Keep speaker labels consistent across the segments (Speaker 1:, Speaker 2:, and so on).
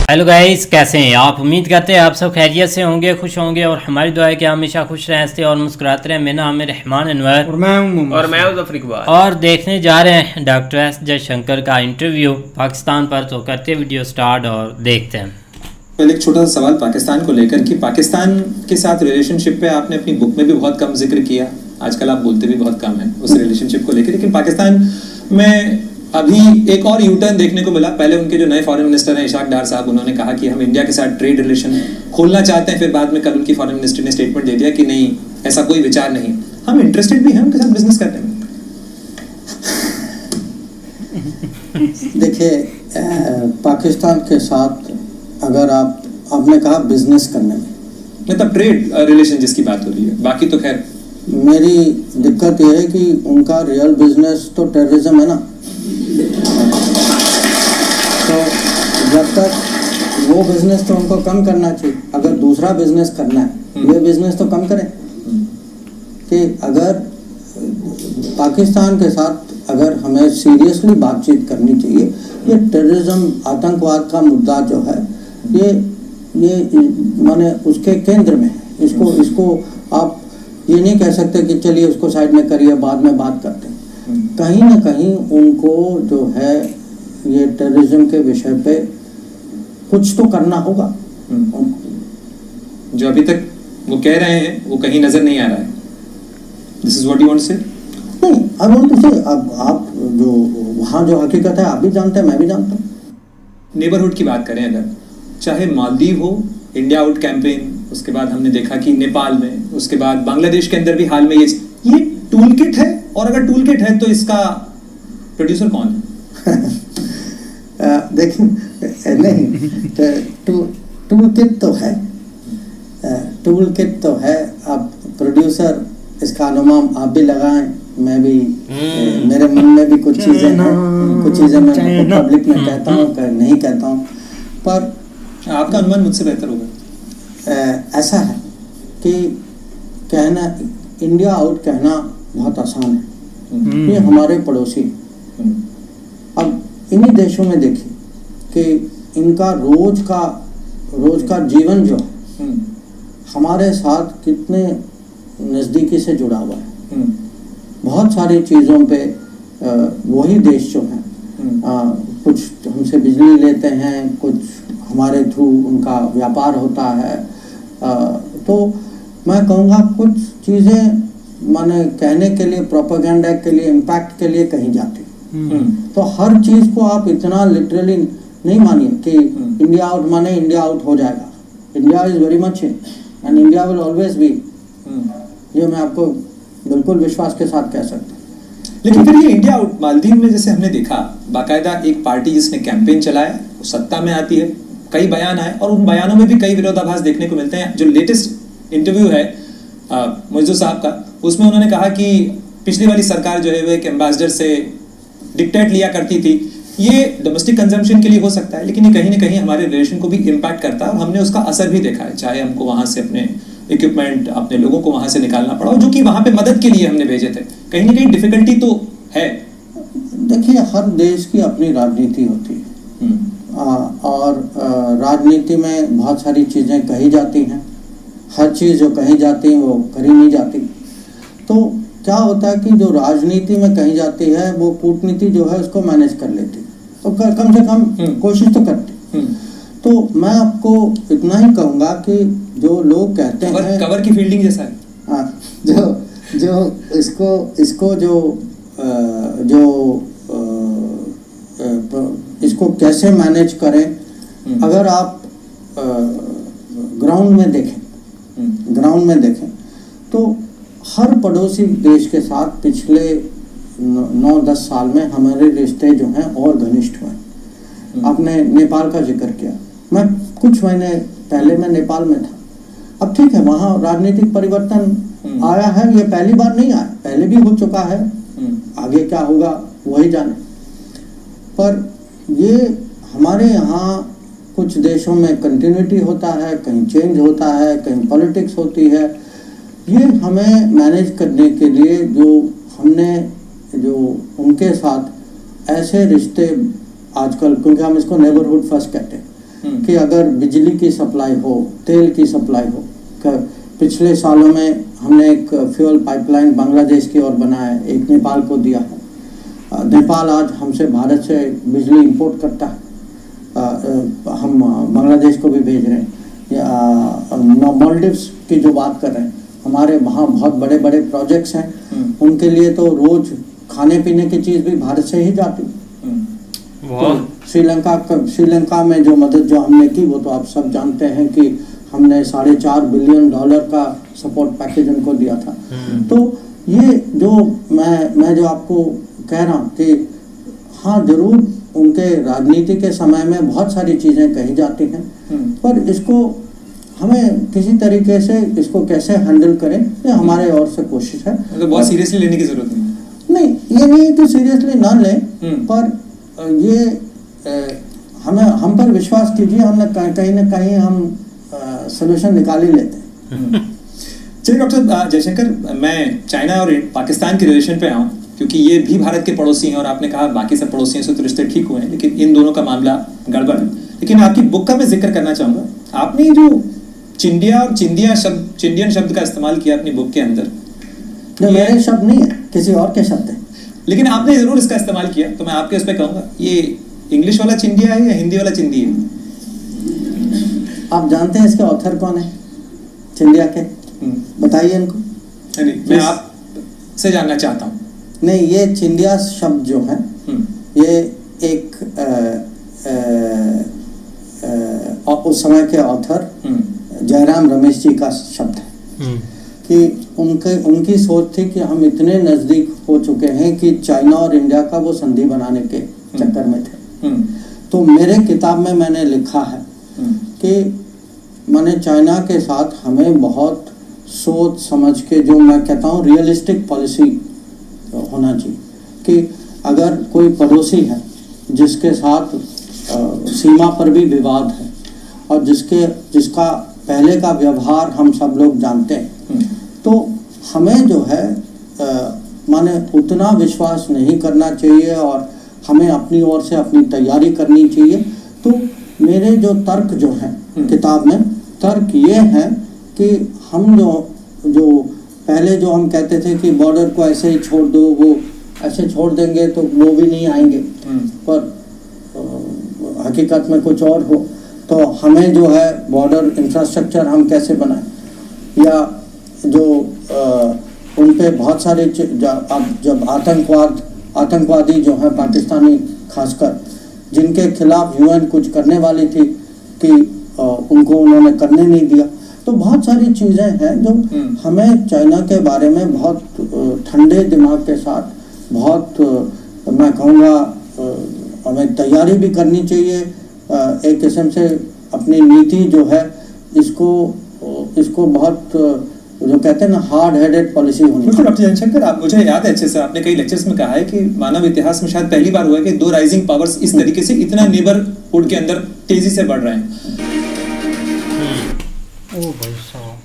Speaker 1: Hello guys, कैसे हैं आप? उम्मीद करते हैं आप सब खैरियत से होंगे, खुश होंगे और हमारी दुआ है कि हमेशा खुश रहें, हंसते और मुस्कुराते रहें। मेरा नाम है रहमान अनवर
Speaker 2: और मैं हूं
Speaker 3: जफर इकबाल
Speaker 1: और देखने जा रहे हैं डॉक्टर एस जयशंकर का इंटरव्यू पाकिस्तान पर। तो करते वीडियो स्टार्ट और देखते हैं।
Speaker 2: पहले एक छोटा सा सवाल पाकिस्तान को लेकर कि पाकिस्तान के साथ रिलेशनशिप पे आपने अपनी बुक में भी बहुत कम जिक्र किया, आजकल आप बोलते भी बहुत कम है उस रिलेशनशिप को लेकर, लेकिन पाकिस्तान में अभी एक और यू टर्न देखने को मिला। पहले उनके जो नए फॉरेन मिनिस्टर हैं इशाक डार साहब, उन्होंने कहा कि हम इंडिया के साथ ट्रेड रिलेशन खोलना चाहते हैं, फिर बाद में कल उनकी फॉरेन मिनिस्टर ने स्टेटमेंट दे दिया कि नहीं, ऐसा कोई विचार नहीं, हम इंटरेस्टेड भी हैं उनके साथ बिजनेस करने में।
Speaker 4: देखिए, पाकिस्तान के साथ अगर आपने कहा बिजनेस करने में,
Speaker 2: मतलब ट्रेड रिलेशन जिसकी बात हो रही है, बाकी तो खैर
Speaker 4: मेरी दिक्कत यह है कि उनका रियल बिजनेस तो टेररिज्म है ना। तो जब तक वो बिजनेस तो उनको कम करना चाहिए, अगर दूसरा बिजनेस करना है ये बिजनेस तो कम करें। कि अगर पाकिस्तान के साथ अगर हमें सीरियसली बातचीत करनी चाहिए, ये टेररिज्म आतंकवाद का मुद्दा जो है ये माने उसके केंद्र में है। इसको आप ये नहीं कह सकते कि चलिए उसको साइड में करिए, बाद में बात करते हैं। कहीं ना कहीं उनको जो है ये टेररिज्म के विषय पे कुछ तो करना होगा।
Speaker 2: जो अभी तक वो कह रहे हैं वो कहीं नजर नहीं आ रहा है। This is what you want to say?
Speaker 4: नहीं, आई वांट टू से अब आप जो वहाँ जो हकीकत है आप भी जानते हैं, मैं भी जानता हूँ।
Speaker 2: नेबरहुड की बात करें, अगर चाहे मालदीव हो, इंडिया आउट कैंपेन, उसके बाद हमने देखा कि नेपाल में, उसके बाद बांग्लादेश के अंदर भी हाल में ये टूल किट है, और अगर टूल किट है तो इसका प्रोड्यूसर कौन है?
Speaker 4: देखिए नहीं, टूल किट तो है, टूल किट तो है। अब प्रोड्यूसर इसका अनुमान आप भी लगाएं, मैं भी मेरे मन में भी कुछ चीज़ें हैं, कुछ चीज़ें मैं पब्लिक में कहता हूँ, नहीं कहता हूँ, पर
Speaker 2: आपका अनुमान मुझसे बेहतर होगा।
Speaker 4: ऐसा है कि कहना इंडिया आउट कहना बहुत आसान है, ये हमारे पड़ोसी। अब इन्हीं देशों में देखिए कि इनका रोज का जीवन जो है हमारे साथ कितने नज़दीकी से जुड़ा हुआ है। बहुत सारी चीज़ों पे वही देश जो है कुछ हमसे बिजली लेते हैं, कुछ हमारे थ्रू उनका व्यापार होता है। तो मैं कहूँगा कुछ चीज़ें माने कहने के लिए, प्रोपेगेंडा के लिए, इम्पैक्ट के लिए कहीं जाती। तो हर चीज़ को आप इतना लिटरली नहीं मानिए कि इंडिया आउट माने इंडिया आउट हो जाएगा। India is very much and India will always be, ये मैं आपको बिल्कुल विश्वास के साथ कह सकता हूँ।
Speaker 2: लेकिन फिर ये इंडिया आउट मालदीव में जैसे हमने देखा, बाकायदा एक पार्टी जिसने कैंपेन चलाया वो सत्ता में आती है, कई बयान आए और उन बयानों में भी कई विरोधाभास देखने को मिलते हैं। जो लेटेस्ट इंटरव्यू है मोइज़ो साहब का, उसमें उन्होंने कहा कि पिछली वाली सरकार जो है वो एक एम्बेसडर से डिक्टेट लिया करती थी। ये डोमेस्टिक कंजम्पशन के लिए हो सकता है, लेकिन ये कहीं ना कहीं हमारे रिलेशन को भी इम्पैक्ट करता है और हमने उसका असर भी देखा है। चाहे हमको वहाँ से अपने इक्विपमेंट, अपने लोगों को वहाँ से निकालना पड़ा, जो कि वहाँ पे मदद के लिए हमने भेजे थे, कहीं ना कहीं डिफिकल्टी तो है।
Speaker 4: देखिए, हर देश की अपनी राजनीति होती है और राजनीति में बहुत सारी चीज़ें कही जाती हैं। हर चीज़ जो कही जाती है वो करी नहीं जाती। तो क्या होता है कि जो राजनीति में कही जाती है वो कूटनीति जो है उसको मैनेज कर लेती है, तो कम से कम कोशिश तो करती। तो मैं आपको इतना ही कहूँगा कि जो लोग कहते हैं
Speaker 2: कवर की फील्डिंग जैसा है,
Speaker 4: जो इसको कैसे मैनेज करें। अगर आप ग्राउंड में देखें तो हर पड़ोसी देश के साथ पिछले 9-10 साल में हमारे रिश्ते जो हैं और घनिष्ठ हुए। आपने नेपाल का जिक्र किया, मैं कुछ महीने पहले मैं नेपाल में था। अब ठीक है, वहाँ राजनीतिक परिवर्तन आया है, ये पहली बार नहीं आया, पहले भी हो चुका है, आगे क्या होगा वही जाने। पर ये हमारे यहाँ कुछ देशों में कंटिन्यूटी होता है, कहीं चेंज होता है, कहीं पॉलिटिक्स होती है। ये हमें मैनेज करने के लिए जो हमने जो उनके साथ ऐसे रिश्ते आजकल, क्योंकि हम इसको नेबरहुड फर्स्ट कहते हैं, कि अगर बिजली की सप्लाई हो, तेल की सप्लाई हो, पिछले सालों में हमने एक फ्यूल पाइपलाइन बांग्लादेश की ओर बनाया है, एक नेपाल को दिया है। नेपाल आज हमसे, भारत से बिजली इंपोर्ट करता है, हम बांग्लादेश को भी भेज रहे हैं। मालदीव्स की जो बात कर रहे हैं, हमारे वहाँ बहुत बड़े बड़े प्रोजेक्ट्स हैं, उनके लिए तो रोज खाने पीने की चीज़ भी भारत से ही जाती है। तो श्रीलंका में जो मदद जो हमने की, वो तो आप सब जानते हैं कि हमने $4.5 बिलियन का सपोर्ट पैकेज उनको दिया था। तो ये जो मैं जो आपको कह रहा हूँ कि हाँ, जरूर उनके राजनीति के समय में बहुत सारी चीज़ें कही जाती हैं, पर इसको हमें किसी तरीके से इसको कैसे हैंडल करें, ये हमारे ओर से कोशिश है।
Speaker 2: मतलब बहुत सीरियसली लेने की जरूरत
Speaker 4: नहीं, ये नहीं कि सीरियसली ना लें, पर ये हम पर विश्वास कीजिए, हमने कहीं ना कहीं हम सोल्यूशन निकाल ही लेते हैं।
Speaker 2: चलिए डॉक्टर जयशंकर, मैं चाइना और पाकिस्तान के रिलेशन पे आऊँ, क्योंकि ये भी भारत के पड़ोसी हैं और आपने कहा बाकी सब पड़ोसियों से तो रिश्ते ठीक हुए हैं, लेकिन इन दोनों का मामला गड़बड़ है। लेकिन आपकी बुक का मैं जिक्र करना चाहूँगा, आपने जो चिंडिया और चिंडियन शब्द का इस्तेमाल किया अपनी बुक के अंदर,
Speaker 4: जो मेरे शब्द नहीं है, किसी और के शब्द है,
Speaker 2: लेकिन आपने जरूर इसका इस्तेमाल किया, तो मैं आपके उस पर कहूँगा, ये इंग्लिश वाला चिंडिया है या हिंदी वाला चिंदी है?
Speaker 4: आप जानते हैं इसके ऑथर कौन है चिंडिया के? बताइए इनको।
Speaker 2: नहीं, मैं आपसे जानना चाहता हूँ।
Speaker 4: नहीं, ये चिंडिया शब्द जो है, ये एक उस समय के ऑथर जयराम रमेश जी का शब्द है, कि उनकी सोच थी कि हम इतने नज़दीक हो चुके हैं कि चाइना और इंडिया का वो संधि बनाने के चक्कर में थे। तो मेरे किताब में मैंने लिखा है कि माने चाइना के साथ हमें बहुत सोच समझ के, जो मैं कहता हूँ रियलिस्टिक पॉलिसी होना चाहिए, कि अगर कोई पड़ोसी है जिसके साथ सीमा पर भी विवाद है और जिसका पहले का व्यवहार हम सब लोग जानते हैं, तो हमें जो है माने उतना विश्वास नहीं करना चाहिए और हमें अपनी ओर से अपनी तैयारी करनी चाहिए। तो मेरे जो तर्क जो हैं किताब में, तर्क ये है कि हम जो पहले जो हम कहते थे कि बॉर्डर को ऐसे ही छोड़ दो, वो ऐसे छोड़ देंगे तो वो भी नहीं आएंगे, पर हकीकत में कुछ और हो, तो हमें जो है बॉर्डर इंफ्रास्ट्रक्चर हम कैसे बनाएं, या जो उन पे बहुत सारे जब आतंकवादी जो है पाकिस्तानी खासकर, जिनके खिलाफ यूएन कुछ करने वाली थी कि उनको उन्होंने करने नहीं दिया। तो बहुत सारी चीज़ें हैं जो हमें चाइना के बारे में बहुत ठंडे दिमाग के साथ, बहुत मैं कहूँगा हमें तैयारी भी करनी चाहिए, एक किस्म से अपनी नीति जो है इसको बहुत जो कहते हैं ना हार्ड हेडेड पॉलिसी होनी चाहिए।
Speaker 2: डॉक्टर जयशंकर, आप मुझे याद है अच्छे से, आपने कई लेक्चर्स में कहा है कि मानव इतिहास में शायद पहली बार हुआ है कि दो राइजिंग पावर्स इस तरीके से इतना नेबरहुड के अंदर तेजी से बढ़ रहे हैं।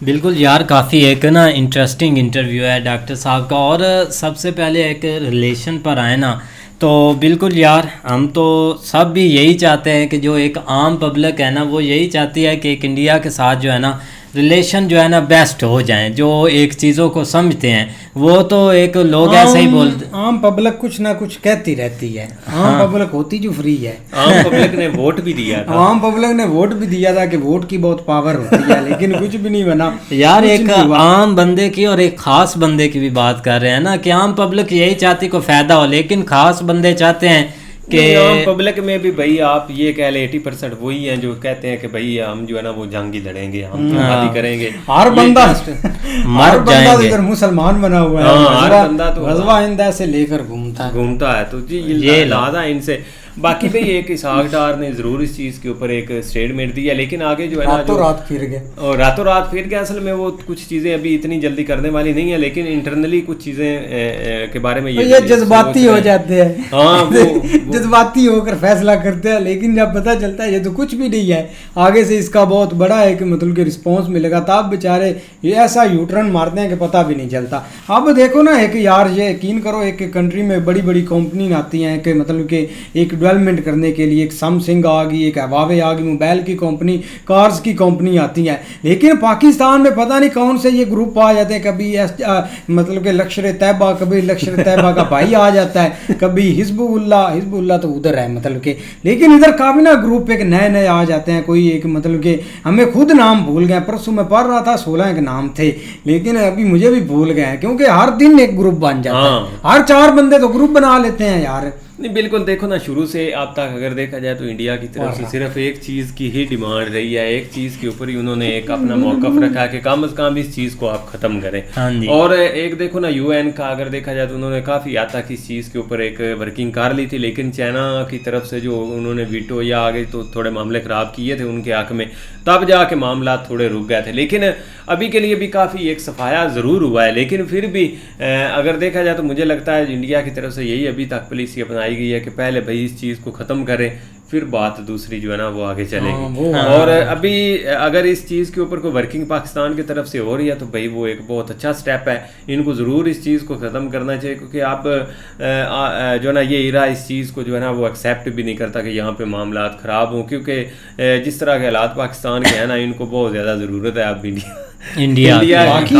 Speaker 1: बिल्कुल यार, काफ़ी एक ना इंटरेस्टिंग इंटरव्यू है डॉक्टर साहब का। और सबसे पहले एक रिलेशन पर आए ना, तो बिल्कुल यार, हम तो सब भी यही चाहते हैं कि जो एक आम पब्लिक है ना, वो यही चाहती है कि एक इंडिया के साथ जो है ना रिलेशन जो है ना बेस्ट हो जाएं। जो एक चीज़ों को समझते हैं, वो तो एक लोग ऐसे ही बोलते,
Speaker 3: आम पब्लिक कुछ ना कुछ कहती रहती है। आम पब्लिक होती जो फ्री है।
Speaker 1: आम पब्लिक ने वोट भी दिया था,
Speaker 3: आम पब्लिक ने वोट भी दिया था कि वोट की बहुत पावर होती है, लेकिन कुछ भी नहीं बना
Speaker 1: यार। एक आम बंदे की और एक खास बंदे की भी बात कर रहे हैं ना, कि आम पब्लिक यही चाहती को फायदा हो, लेकिन खास बंदे चाहते हैं कि
Speaker 5: आम पब्लिक में भी भाई आप ये कह ले 80% वही हैं जो कहते हैं कि भाई हम जो है ना वो जंगी लड़ेंगे, हम जिहादी करेंगे।
Speaker 3: हर बंदा
Speaker 1: जाएंगे।
Speaker 3: मुसलमान बना हुआ है,
Speaker 5: हर बंदा तो
Speaker 3: गज़वा हिंद से लेकर घूमता
Speaker 5: है। तो जी ये लादा इनसे बाकी भाई एक इसहाक डार ने जरूर इस चीज़ के ऊपर एक स्टेटमेंट दिया, लेकिन आगे जो है ना
Speaker 3: रातों रात फिर गए।
Speaker 5: और रातों रात फिर गया। असल में वो कुछ चीज़ें अभी इतनी जल्दी करने वाली नहीं है, लेकिन इंटरनली कुछ चीज़ें के बारे में
Speaker 3: ये जज्बाती हो जाते हैं।
Speaker 5: हाँ
Speaker 3: जज्बाती होकर फैसला करते हैं, लेकिन जब पता चलता है ये तो कुछ भी नहीं है, आगे से इसका बहुत बड़ा एक मतलब कि रिस्पॉन्स मिलेगा, तब बेचारे ये ऐसा यूटर्न मारते हैं कि पता भी नहीं चलता। अब देखो ना, एक यार ये यकीन करो, एक कंट्री में बड़ी बड़ी कंपनी आती हैं कि मतलब कि एक डेवलपमेंट करने के लिए, एक सैमसंग आ गई, एक हवावे आ गई, मोबाइल की कंपनी, कार्स की कंपनी आती हैं, लेकिन पाकिस्तान में पता नहीं कौन से ये ग्रुप आ जाते हैं, कभी मतलब कि लश्कर तैयबा, कभी लश्कर तैयबा का भाई आ जाता है, कभी हिजबुल्लाह तो उधर है मतलब कि, लेकिन इधर काफी ना ग्रुप एक नए नए आ जाते हैं। कोई एक मतलब कि हमें खुद नाम भूल गए, परसों मैं पढ़ रहा था 16 के नाम थे, लेकिन अभी मुझे भी भूल गए हैं, क्योंकि हर दिन एक ग्रुप बन जाता है, हर 4 बंदे तो ग्रुप बना लेते हैं यार।
Speaker 5: नहीं बिल्कुल, देखो ना शुरू से अब तक अगर देखा जाए तो इंडिया की तरफ से सिर्फ एक चीज़ की ही डिमांड रही है, एक चीज़ के ऊपर ही उन्होंने एक अपना मौकफ रखा है कि कम से कम इस चीज़ को आप ख़त्म करें।
Speaker 1: हाँ जी।
Speaker 5: और एक देखो ना यूएन का अगर देखा जाए तो उन्होंने काफ़ी हद तक इस चीज़ के ऊपर एक वर्किंग कर ली थी, लेकिन चाइना की तरफ से जो उन्होंने वीटो या आगे तो थोड़े मामले ख़राब किए थे उनके हक में, तब जाके मामला थोड़े रुक गए थे। लेकिन अभी के लिए भी काफ़ी एक सफाया ज़रूर हुआ है, लेकिन फिर भी अगर देखा जाए तो मुझे लगता है इंडिया की तरफ से यही अभी तक पॉलिसी अपनाई गई है कि पहले भाई इस चीज़ को ख़त्म करें, फिर बात दूसरी जो है ना वो आगे चलेगी। और अभी अगर इस चीज़ के ऊपर कोई वर्किंग पाकिस्तान की तरफ से हो रही है तो भाई वो एक बहुत अच्छा स्टेप है, इनको ज़रूर इस चीज़ को ख़त्म करना चाहिए, क्योंकि आप जो है ना ये इरा इस चीज़ को जो है ना वो एक्सेप्ट भी नहीं करता कि यहाँ पे मामला ख़राब हों, क्योंकि जिस तरह के हालात पाकिस्तान के हैं ना, इनको बहुत ज़्यादा ज़रूरत है अब
Speaker 1: इंडिया
Speaker 3: बाकी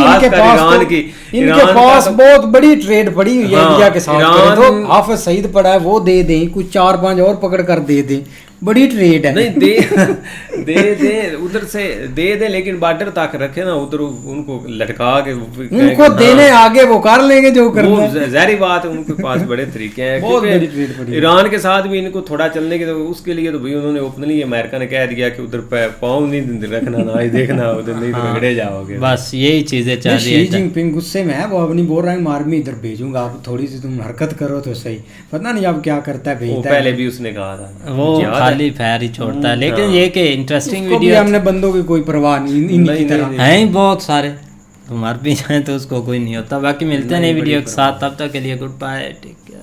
Speaker 3: इनके पास बहुत बड़ी ट्रेड पड़ी हुई है इंडिया के साथ। तो हाफिज सईद पड़ा है, वो दे दें, कुछ 4-5 और पकड़ कर दे दें, बड़ी ट्रेड है।
Speaker 5: नहीं दे उधर से दे, लेकिन बॉर्डर तक रखे ना, उधर उनको लटका के
Speaker 3: उनको देने आगे वो कर लेंगे जो करना है।
Speaker 5: ज़ाहिर बात है उनके पास बड़े तरीके हैं, क्योंकि ईरान के साथ भी इनको थोड़ा चलने के तो उसके लिए तो भाई उन्होंने ओपनली अमेरिका ने कह दिया कि उधर पाँव नहीं रखना, ना ही देखना उधर, नहीं तो रगड़े जाओगे।
Speaker 1: बस यही चीजें चल रही है।
Speaker 3: शी जिनपिंग गुस्से में है, वो अब नहीं बोल रहा है आर्मी इधर भेजूंगा, आप थोड़ी सी तुम हरकत करो तो सही, पता नहीं अब क्या करता है, भेजता है।
Speaker 5: पहले भी उसने कहा था
Speaker 1: वो खाली फैर ही छोड़ता है, लेकिन ये कि इंटरेस्टिंग वीडियो,
Speaker 3: हमने बंदों की कोई परवाह नहीं, इनकी तरह
Speaker 1: हैं ही बहुत सारे, तुम मर भी जाए तो उसको कोई नहीं होता। बाकी मिलते हैं नई वीडियो के साथ, तब तक के लिए गुड बाय, टेक केयर।